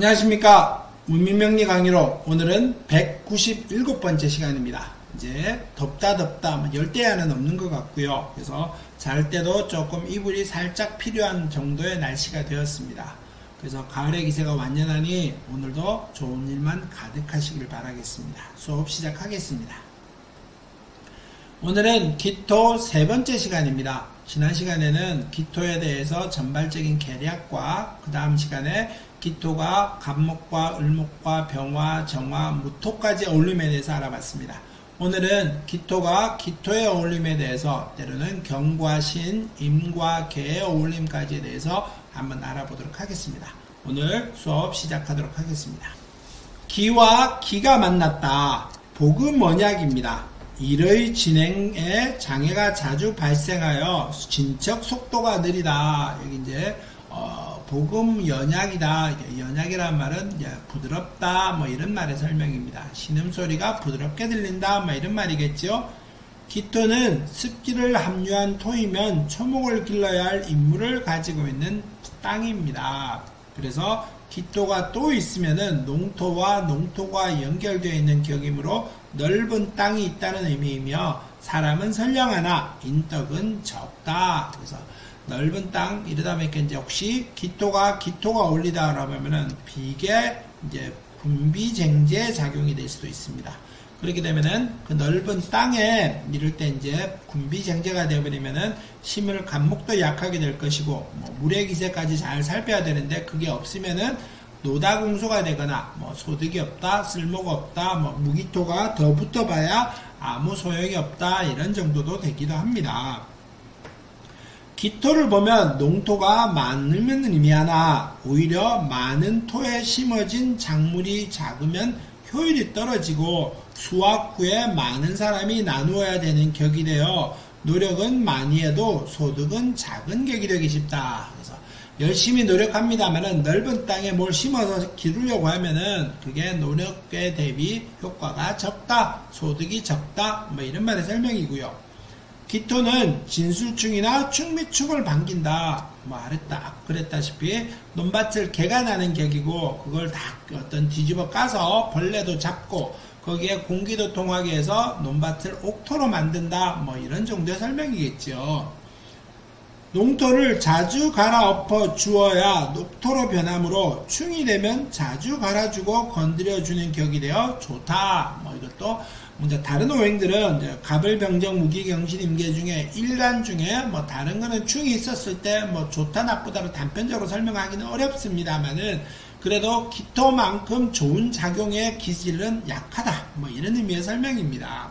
안녕하십니까. 문민명리 강의로 오늘은 197번째 시간입니다. 이제 덥다 열대야는 없는 것 같고요. 그래서 잘 때도 조금 이불이 살짝 필요한 정도의 날씨가 되었습니다. 그래서 가을의 기세가 완연하니 오늘도 좋은 일만 가득하시길 바라겠습니다. 수업 시작하겠습니다. 오늘은 기토 세 번째 시간입니다. 지난 시간에는 기토에 대해서 전반적인 계략과 그 다음 시간에 기토가 갑목과 을목과 병화, 정화, 무토까지 어울림에 대해서 알아봤습니다. 오늘은 기토가 기토의 어울림에 대해서 때로는 경과 신, 임과 개의 어울림까지에 대해서 한번 알아보도록 하겠습니다. 오늘 수업 시작하도록 하겠습니다. 기와 기가 만났다. 복음언약입니다. 일의 진행에 장애가 자주 발생하여 진척 속도가 느리다. 여기 이제 복음 연약이다. 연약이란 말은 부드럽다. 뭐 이런 말의 설명입니다. 신음소리가 부드럽게 들린다. 뭐 이런 말이겠죠. 기토는 습기를 함유한 토이면 초목을 길러야 할 임무를 가지고 있는 땅입니다. 그래서 기토가 또 있으면은 농토와 농토가 연결되어 있는 격이므로 넓은 땅이 있다는 의미이며 사람은 선량하나 인덕은 적다. 그래서 넓은 땅 이러다 보니까 이제 혹시 기토가 어울리다 그러면은 비계 이제 군비쟁제 작용이 될 수도 있습니다. 그렇게 되면은 그 넓은 땅에 이럴 때 이제 군비쟁제가 되어버리면은 심을 간목도 약하게 될 것이고 뭐 물의 기세까지 잘 살펴야 되는데 그게 없으면은 노다공소가 되거나 뭐 소득이 없다, 쓸모가 없다, 뭐 무기토가 더 붙어봐야 아무 소용이 없다 이런 정도도 되기도 합니다. 기토를 보면 농토가 많으면 의미하나 오히려 많은 토에 심어진 작물이 작으면 효율이 떨어지고 수확 후에 많은 사람이 나누어야 되는 격이 되어 노력은 많이 해도 소득은 작은 격이 되기 쉽다. 그래서 열심히 노력합니다만은 넓은 땅에 뭘 심어서 기르려고 하면은 그게 노력에 대비 효과가 적다, 소득이 적다, 뭐 이런 말의 설명이고요. 기토는 진술충이나 충미충을 반긴다. 뭐 그랬다시피 논밭을 개가 나는 격이고 그걸 다 어떤 뒤집어 까서 벌레도 잡고 거기에 공기도 통하게 해서 논밭을 옥토로 만든다. 뭐 이런 정도의 설명이겠죠. 농토를 자주 갈아엎어 주어야 녹토로 변하므로 충이 되면 자주 갈아주고 건드려주는 격이 되어 좋다. 뭐 이것도 먼저 다른 오행들은 갑을병정 무기경신 임계 중에 일간 중에 뭐 다른 거는 충이 있었을 때 뭐 좋다 나쁘다로 단편적으로 설명하기는 어렵습니다만은 그래도 기토만큼 좋은 작용의 기질은 약하다. 뭐 이런 의미의 설명입니다.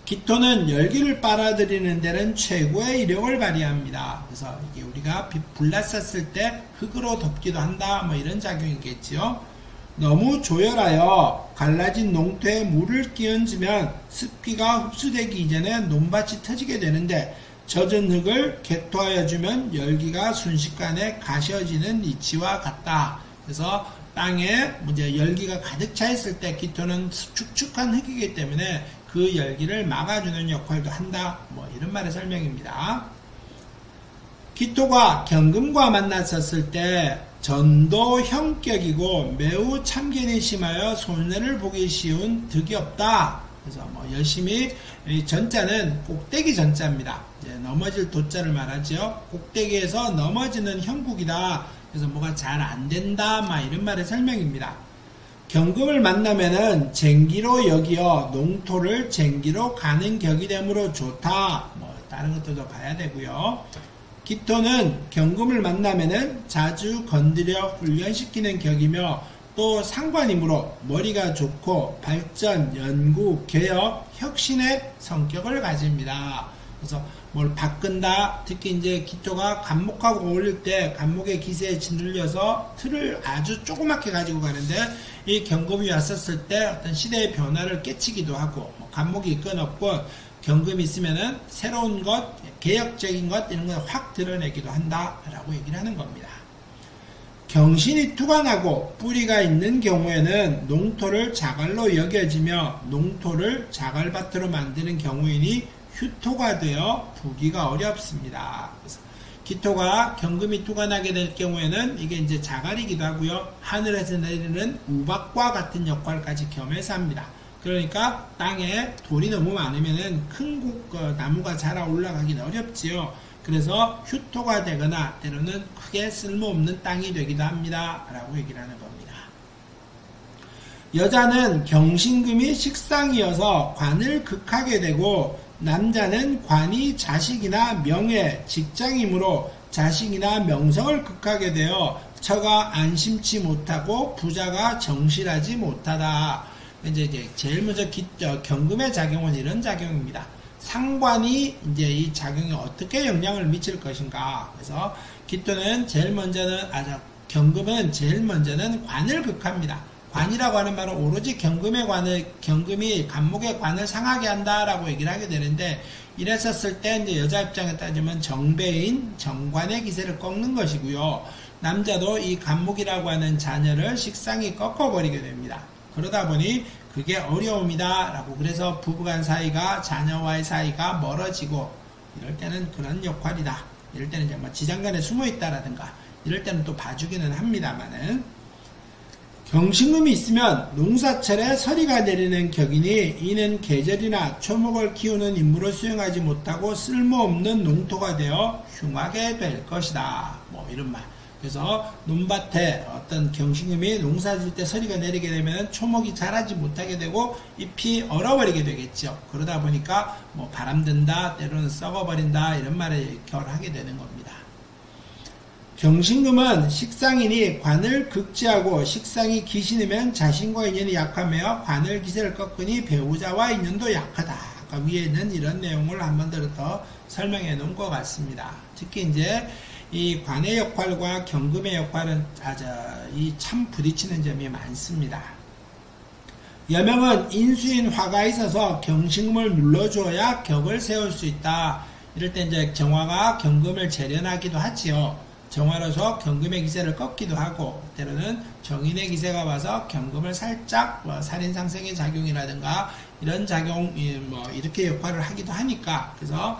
기토는 열기를 빨아들이는 데는 최고의 이력을 발휘합니다. 그래서 이게 우리가 불났었을 때 흙으로 덮기도 한다. 뭐 이런 작용이겠지요. 너무 조열하여 갈라진 농토에 물을 끼얹으면 습기가 흡수되기 이전에 논밭이 터지게 되는데 젖은 흙을 개토하여 주면 열기가 순식간에 가셔지는 이치와 같다. 그래서 땅에 이제 열기가 가득 차 있을 때 기토는 축축한 흙이기 때문에 그 열기를 막아주는 역할도 한다. 뭐 이런 말의 설명입니다. 기토가 경금과 만났었을 때 전도 형격이고 매우 참견이 심하여 손해를 보기 쉬운 득이 없다. 그래서 뭐 열심히 전자는 꼭대기 전자입니다. 넘어질 도자를 말하죠. 꼭대기에서 넘어지는 형국이다. 그래서 뭐가 잘 안 된다. 막 이런 말의 설명입니다. 경금을 만나면은 쟁기로 여기어 농토를 쟁기로 가는 격이 되므로 좋다. 뭐 다른 것들도 봐야 되고요. 기토는 경금을 만나면은 자주 건드려 훈련시키는 격이며 또 상관이므로 머리가 좋고 발전, 연구, 개혁, 혁신의 성격을 가집니다. 그래서 뭘 바꾼다. 특히 이제 기토가 간목하고 어울릴 때 간목의 기세에 짓눌려서 틀을 아주 조그맣게 가지고 가는데 이 경금이 왔었을 때 어떤 시대의 변화를 깨치기도 하고 간목이 끊었고 경금이 있으면은 새로운 것, 개혁적인 것 이런 걸 확 드러내기도 한다라고 얘기를 하는 겁니다. 경신이 투관하고 뿌리가 있는 경우에는 농토를 자갈로 여겨지며 농토를 자갈밭으로 만드는 경우이니 휴토가 되어 부기가 어렵습니다. 그래서 기토가 경금이 투관하게 될 경우에는 이게 이제 자갈이기도 하고요. 하늘에서 내리는 우박과 같은 역할까지 겸해서 합니다. 그러니까 땅에 돌이 너무 많으면은 큰 나무가 자라 올라가기는 어렵지요. 그래서 휴토가 되거나 때로는 크게 쓸모없는 땅이 되기도 합니다. 라고 얘기를 하는 겁니다. 여자는 경신금이 식상이어서 관을 극하게 되고 남자는 관이 자식이나 명예, 직장이므로 자식이나 명성을 극하게 되어 처가 안심치 못하고 부자가 정실하지 못하다. 이제 제일 먼저 경금의 작용은 이런 작용입니다. 상관이 이제 이 작용이 어떻게 영향을 미칠 것인가. 그래서 기토는 경금은 제일 먼저는 관을 극합니다. 관이라고 하는 말은 오로지 경금이 간목의 관을 상하게 한다라고 얘기를 하게 되는데, 이랬었을 때 이제 여자 입장에 따지면 정배인 정관의 기세를 꺾는 것이고요. 남자도 이 간목이라고 하는 자녀를 식상이 꺾어버리게 됩니다. 그러다 보니 그게 어려움이다 라고, 그래서 부부간 사이가, 자녀와의 사이가 멀어지고, 이럴 때는 그런 역할이다. 이럴 때는 이제 뭐 지장간에 숨어 있다라든가, 이럴 때는 또 봐주기는 합니다만은, 경신금이 있으면 농사철에 서리가 내리는 격이니 이는 계절이나 초목을 키우는 임무를 수행하지 못하고 쓸모없는 농토가 되어 흉하게 될 것이다. 뭐 이런 말. 그래서 논밭에 어떤 경신금이 농사질 때 서리가 내리게 되면 초목이 자라지 못하게 되고 잎이 얼어버리게 되겠죠. 그러다 보니까 뭐 바람 든다, 때로는 썩어버린다, 이런 말에 결하게 되는 겁니다. 경신금은 식상이니 관을 극지하고, 식상이 기신이면 자신과 인연이 약하며 관을 기세를 꺾으니 배우자와 인연도 약하다. 아까 위에는 이런 내용을 한 번 더 설명해 놓은 것 같습니다. 특히 이제 이 관의 역할과 경금의 역할은 참 부딪히는 점이 많습니다. 여명은 인수인 화가 있어서 경신금을 눌러주어야 격을 세울 수 있다. 이럴 때 이제 정화가 경금을 재련하기도 하지요. 정화로서 경금의 기세를 꺾기도 하고, 때로는 정인의 기세가 와서 경금을 살짝 살인상생의 작용이라든가 이런 작용, 이렇게 역할을 하기도 하니까, 그래서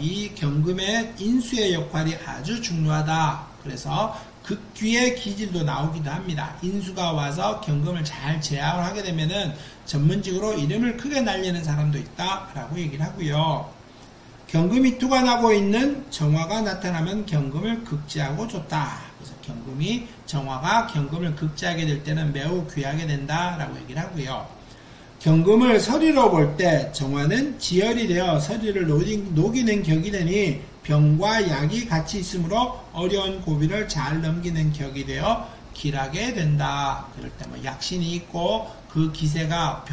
이 경금의 인수의 역할이 아주 중요하다. 그래서 극귀의 기질도 나오기도 합니다. 인수가 와서 경금을 잘 제압을 하게 되면은 전문직으로 이름을 크게 날리는 사람도 있다라고 얘기를 하고요. 경금이 투관하고 있는 정화가 나타나면 경금을 극지하고 줬다. 그래서 정화가 경금을 극지하게 될 때는 매우 귀하게 된다라고 얘기를 하고요. 경금을 서리로 볼 때 정화는 지혈이 되어 서리를 녹이는 격이 되니 병과 약이 같이 있으므로 어려운 고비를 잘 넘기는 격이 되어 길하게 된다. 그럴 때 뭐 약신이 있고 그 기세가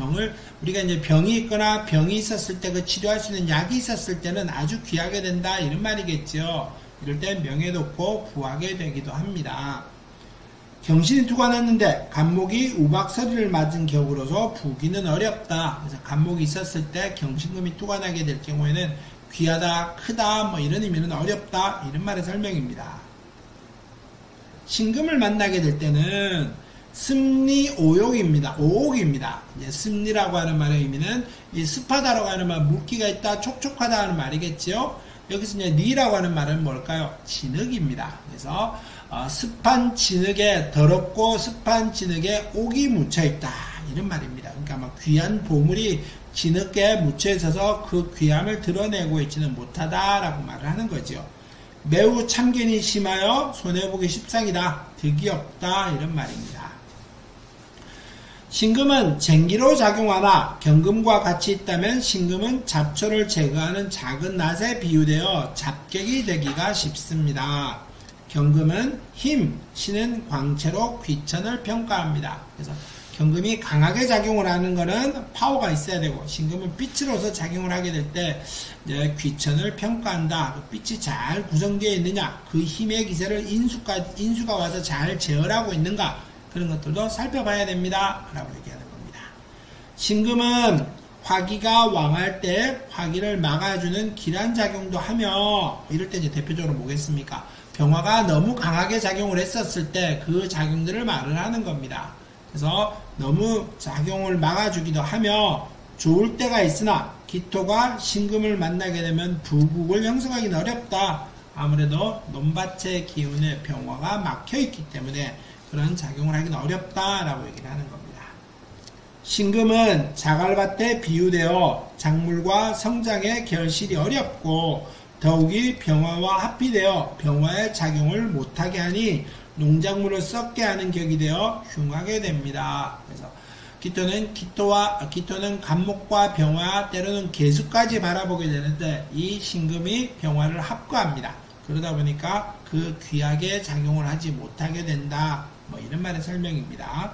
우리가 이제 병이 있거나 병이 있었을 때 그 치료할 수 있는 약이 있었을 때는 아주 귀하게 된다, 이런 말이겠죠. 이럴 때 명예 높고 부하게 되기도 합니다. 경신이 투관했는데 간목이 우박서리를 맞은 격으로서 부기는 어렵다. 그래서 간목이 있었을 때 경신금이 투관하게 될 경우에는 귀하다, 크다, 뭐 이런 의미는 어렵다, 이런 말의 설명입니다. 신금을 만나게 될 때는 습리 오옥입니다. 이제 습리라고 하는 말의 의미는 이 습하다라고 하는 말, 물기가 있다, 촉촉하다 하는 말이겠죠. 여기서 이제 리라고 하는 말은 뭘까요? 진흙입니다. 그래서 습한 진흙에, 더럽고 습한 진흙에 옥이 묻혀 있다, 이런 말입니다. 그러니까 막 귀한 보물이 진흙에 묻혀 있어서 그 귀함을 드러내고 있지는 못하다라고 말을 하는 거죠. 매우 참견이 심하여 손해보기 십상이다, 득이 없다, 이런 말입니다. 신금은 쟁기로 작용하나 경금과 같이 있다면 신금은 잡초를 제거하는 작은 낫에 비유되어 잡객이 되기가 쉽습니다. 경금은 힘, 신은 광채로 귀천을 평가합니다. 그래서 경금이 강하게 작용을 하는 것은 파워가 있어야 되고, 신금은 빛으로서 작용을 하게 될 때 이제 귀천을 평가한다. 빛이 잘 구성되어 있느냐, 그 힘의 기세를 인수가 와서 잘 제어하고 있는가, 그런 것들도 살펴봐야 됩니다 라고 얘기하는 겁니다. 신금은 화기가 왕할 때 화기를 막아주는 기란작용도 하며, 이럴 때 이제 대표적으로 뭐겠습니까? 병화가 너무 강하게 작용을 했었을 때 그 작용들을 말을 하는 겁니다. 그래서 너무 작용을 막아주기도 하며, 좋을 때가 있으나 기토가 신금을 만나게 되면 부국을 형성하기는 어렵다. 아무래도 논밭의 기운의 병화가 막혀있기 때문에 그런 작용을 하기는 어렵다라고 얘기를 하는 겁니다. 신금은 자갈밭에 비유되어 작물과 성장에 결실이 어렵고 더욱이 병화와 합비되어 병화의 작용을 못하게 하니 농작물을 썩게 하는 격이 되어 흉하게 됩니다. 그래서 기토는 간목과 병화 때로는 개수까지 바라보게 되는데 이 신금이 병화를 합과합니다. 그러다 보니까 그 귀하게 작용을 하지 못하게 된다. 뭐 이런 말의 설명입니다.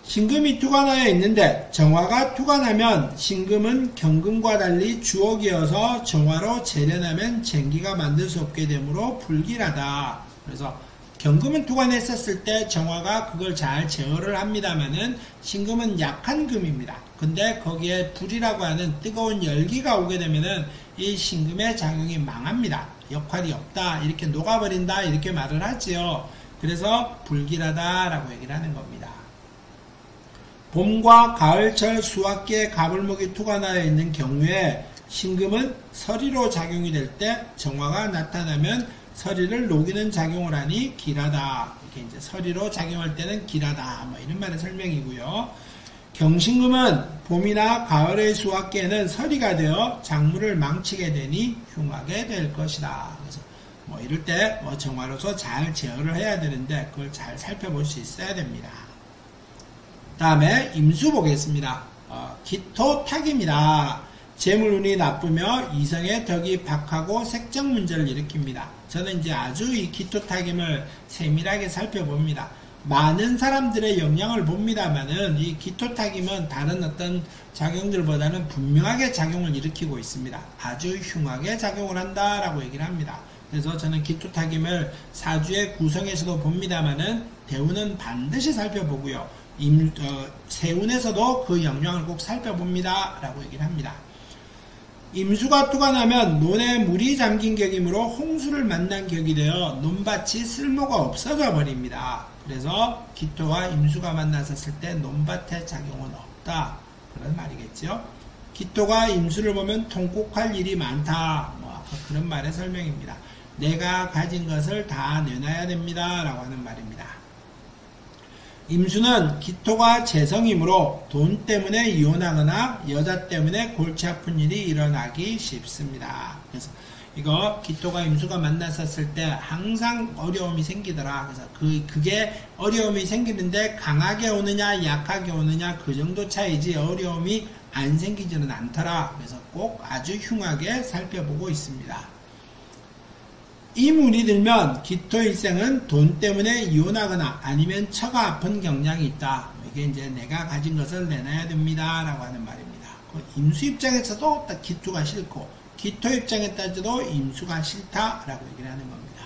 신금이 투관하여 있는데 정화가 투관하면 신금은 경금과 달리 주옥이어서 정화로 재련하면 쟁기가 만들 수 없게 되므로 불길하다. 그래서 경금은 투관했었을 때 정화가 그걸 잘 제어를 합니다만은 신금은 약한 금입니다. 근데 거기에 불이라고 하는 뜨거운 열기가 오게 되면은 이 신금의 작용이 망합니다. 역할이 없다, 이렇게 녹아버린다, 이렇게 말을 하지요. 그래서 불길하다라고 얘기를 하는 겁니다. 봄과 가을철 수확기에 가불목이 투관하여 있는 경우에 신금은 서리로 작용이 될 때 정화가 나타나면 서리를 녹이는 작용을 하니 길하다. 이렇게 이제 서리로 작용할 때는 길하다. 뭐 이런 말의 설명이고요. 경신금은 봄이나 가을의 수확기에는 서리가 되어 작물을 망치게 되니 흉하게 될 것이다. 그래서 뭐 이럴 때 뭐 정화로서 잘 제어를 해야 되는데 그걸 잘 살펴볼 수 있어야 됩니다. 다음에 임수 보겠습니다. 기토탁입니다. 재물운이 나쁘며 이성의 덕이 박하고 색적 문제를 일으킵니다. 저는 이제 아주 이 기토탁임을 세밀하게 살펴봅니다. 많은 사람들의 영향을 봅니다만은 이 기토탁임은 다른 어떤 작용들보다는 분명하게 작용을 일으키고 있습니다. 아주 흉하게 작용을 한다라고 얘기를 합니다. 그래서 저는 기토탁임을 사주의 구성에서도 봅니다만은 대운은 반드시 살펴보고요. 세운에서도 그 영향을 꼭 살펴봅니다 라고 얘기를 합니다. 임수가 투관하면 논에 물이 잠긴 격이므로 홍수를 만난 격이 되어 논밭이 쓸모가 없어져 버립니다. 그래서 기토와 임수가 만났었을 때 논밭의 작용은 없다, 그런 말이겠죠. 기토가 임수를 보면 통곡할 일이 많다, 뭐 아까 그런 말의 설명입니다. 내가 가진 것을 다 내놔야 됩니다 라고 하는 말입니다. 임수는 기토가 재성이므로 돈 때문에 이혼하거나 여자 때문에 골치 아픈 일이 일어나기 쉽습니다. 그래서 이거 기토가 임수가 만났었을 때 항상 어려움이 생기더라. 그래서 그게 어려움이 생기는데 강하게 오느냐 약하게 오느냐 그 정도 차이지 어려움이 안 생기지는 않더라. 그래서 꼭 아주 흉하게 살펴보고 있습니다. 이 문이 들면 기토일생은 돈 때문에 이혼하거나 아니면 처가 아픈 경향이 있다. 이게 이제 내가 가진 것을 내놔야 됩니다 라고 하는 말입니다. 임수 입장에서도 딱 기토가 싫고 기토 입장에 따져도 임수가 싫다라고 얘기를 하는 겁니다.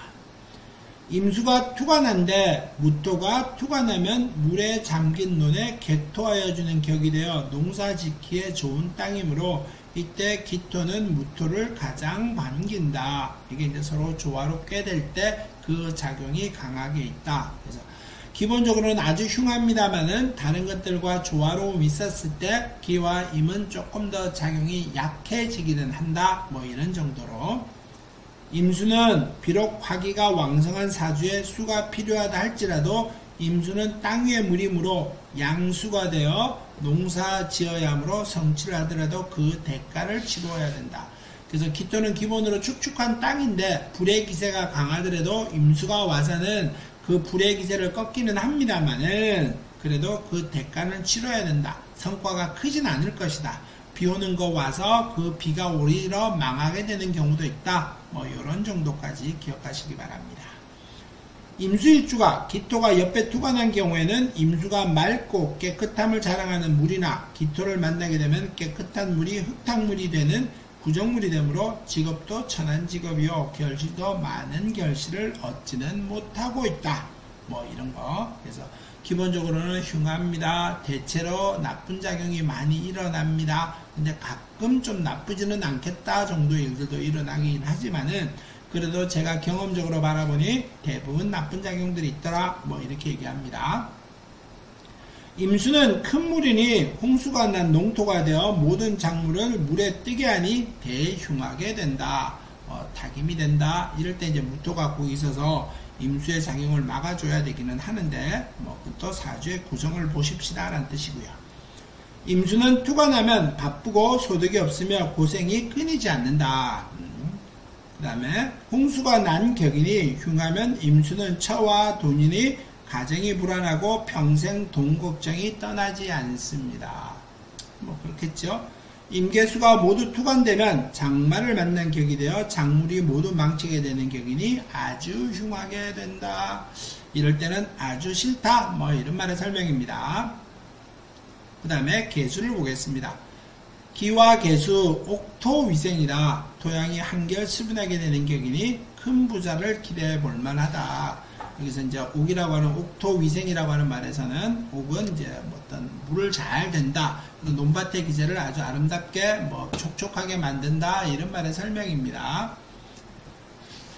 임수가 투관한데 무토가 투관하면 물에 잠긴 논에 개토하여 주는 격이 되어 농사 짓기에 좋은 땅이므로 이때 기토는 무토를 가장 반긴다. 이게 이제 서로 조화롭게 될 때 그 작용이 강하게 있다. 그래서 기본적으로는 아주 흉합니다만은 다른 것들과 조화로움이 있었을 때 기와 임은 조금 더 작용이 약해지기는 한다. 뭐 이런 정도로. 임수는 비록 화기가 왕성한 사주에 수가 필요하다 할지라도 임수는 땅 위의 물이므로 양수가 되어 농사 지어야 하므로 성취를 하더라도 그 대가를 치러야 된다. 그래서 기토는 기본으로 축축한 땅인데 불의 기세가 강하더라도 임수가 와서는 그 불의 기세를 꺾기는 합니다만은 그래도 그 대가는 치러야 된다. 성과가 크진 않을 것이다. 비 오는 거 와서 그 비가 오히려 망하게 되는 경우도 있다. 뭐 이런 정도까지 기억하시기 바랍니다. 임수일주가 기토가 옆에 투관한 경우에는 임수가 맑고 깨끗함을 자랑하는 물이나 기토를 만나게 되면 깨끗한 물이 흙탕물이 되는 부정물이 되므로 직업도 천한 직업이요 결실도 많은 결실을 얻지는 못하고 있다. 뭐 이런 거. 그래서 기본적으로는 흉합니다. 대체로 나쁜 작용이 많이 일어납니다. 근데 가끔 좀 나쁘지는 않겠다 정도의 일들도 일어나긴 하지만은 그래도 제가 경험적으로 바라보니 대부분 나쁜 작용들이 있더라. 뭐 이렇게 얘기합니다. 임수는 큰 물이니 홍수가 난 농토가 되어 모든 작물을 물에 뜨게 하니 대흉하게 된다. 타김이 된다. 이럴 때 이제 무토가 거기 있어서 임수의 작용을 막아줘야 되기는 하는데 또 사주의 구성을 보십시다 라는 뜻이고요. 임수는 투가 나면 바쁘고 소득이 없으며 고생이 끊이지 않는다. 그 다음에 홍수가 난 격이니 흉하면 임수는 처와 돈이니 가정이 불안하고 평생 돈 걱정이 떠나지 않습니다. 그렇겠죠. 임계수가 모두 투관되면 장마를 맞는 격이 되어 작물이 모두 망치게 되는 격이니 아주 흉하게 된다. 이럴 때는 아주 싫다. 이런 말의 설명입니다. 그 다음에 계수를 보겠습니다. 기와 계수 옥토위생이다. 토양이 한결 수분하게 되는 격이니 큰 부자를 기대해 볼 만하다. 여기서 이제 옥이라고 하는 옥토위생이라고 하는 말에서는 옥은 이제 어떤 물을 잘 댄다. 논밭의 기세를 아주 아름답게 촉촉하게 만든다. 이런 말의 설명입니다.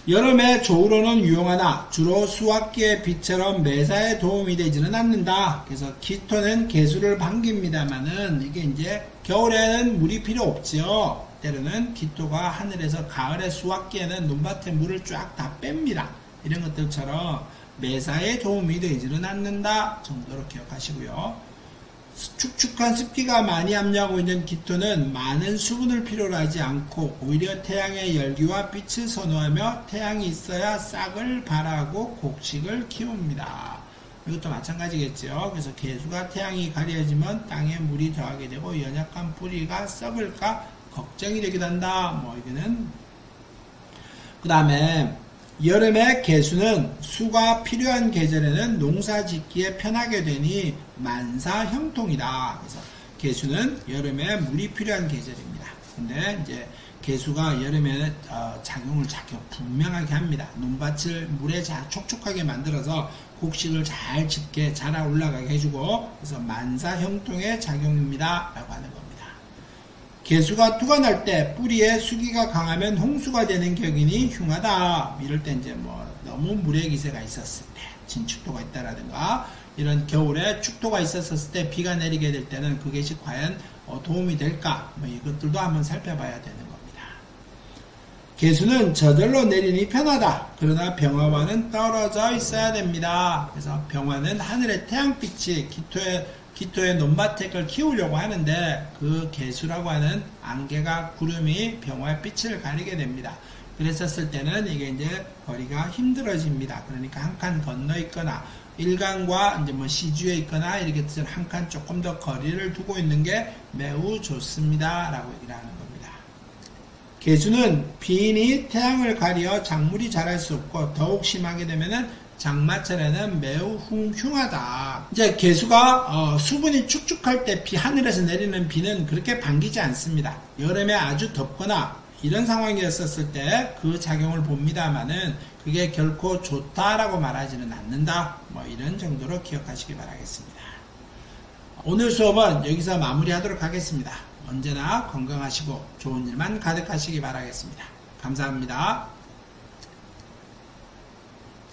여름에 조우로는 유용하나 주로 수확기의 비처럼 매사에 도움이 되지는 않는다. 그래서 기토는 개수를 반깁니다만은 이게 이제 겨울에는 물이 필요 없죠. 때로는 기토가 하늘에서 가을에 수확기에는 논밭에 물을 쫙 다 뺍니다. 이런 것들처럼 매사에 도움이 되지는 않는다 정도로 기억하시고요. 축축한 습기가 많이 함유하고 있는 기토는 많은 수분을 필요로 하지 않고 오히려 태양의 열기와 빛을 선호하며 태양이 있어야 싹을 발하고 곡식을 키웁니다. 이것도 마찬가지겠죠. 그래서 개수가 태양이 가려지면 땅에 물이 더하게 되고 연약한 뿌리가 썩을까 걱정이 되기도 한다. 이거는 그 다음에 여름에 개수는 수가 필요한 계절에는 농사 짓기에 편하게 되니 만사형통이다. 그래서 개수는 여름에 물이 필요한 계절입니다. 근데 이제 개수가 여름에 작용을 분명하게 합니다. 논밭을 물에 촉촉하게 만들어서 곡식을 잘 짙게 자라 올라가게 해주고 그래서 만사형통의 작용입니다. 라고 하는 겁니다. 개수가 투가 날 때 뿌리에 수기가 강하면 홍수가 되는 격이니 흉하다. 이럴 때 이제 너무 물의 기세가 있었을 때, 진축토가 있다라든가 이런 겨울에 축토가 있었을 때 비가 내리게 될 때는 그것이 과연 도움이 될까? 이것들도 한번 살펴봐야 되는 겁니다. 개수는 저절로 내리니 편하다. 그러나 병화와는 떨어져 있어야 됩니다. 그래서 병화는 하늘의 태양빛이 기토의 논밭을 키우려고 하는데 그 개수라고 하는 안개가 구름이 병화의 빛을 가리게 됩니다. 그랬었을 때는 이게 이제 거리가 힘들어집니다. 그러니까 한 칸 건너 있거나 일간과 이제 시주에 있거나 이렇게 한 칸 조금 더 거리를 두고 있는 게 매우 좋습니다. 라고 얘기를 하는 겁니다. 개수는 비인이 태양을 가려 작물이 자랄 수 없고 더욱 심하게 되면은 장마철에는 매우 흉하다. 이제 개수가 수분이 축축할 때 하늘에서 내리는 비는 그렇게 반기지 않습니다. 여름에 아주 덥거나 이런 상황이었을 때 그 작용을 봅니다만은 그게 결코 좋다라고 말하지는 않는다. 이런 정도로 기억하시기 바라겠습니다. 오늘 수업은 여기서 마무리하도록 하겠습니다. 언제나 건강하시고 좋은 일만 가득하시기 바라겠습니다. 감사합니다.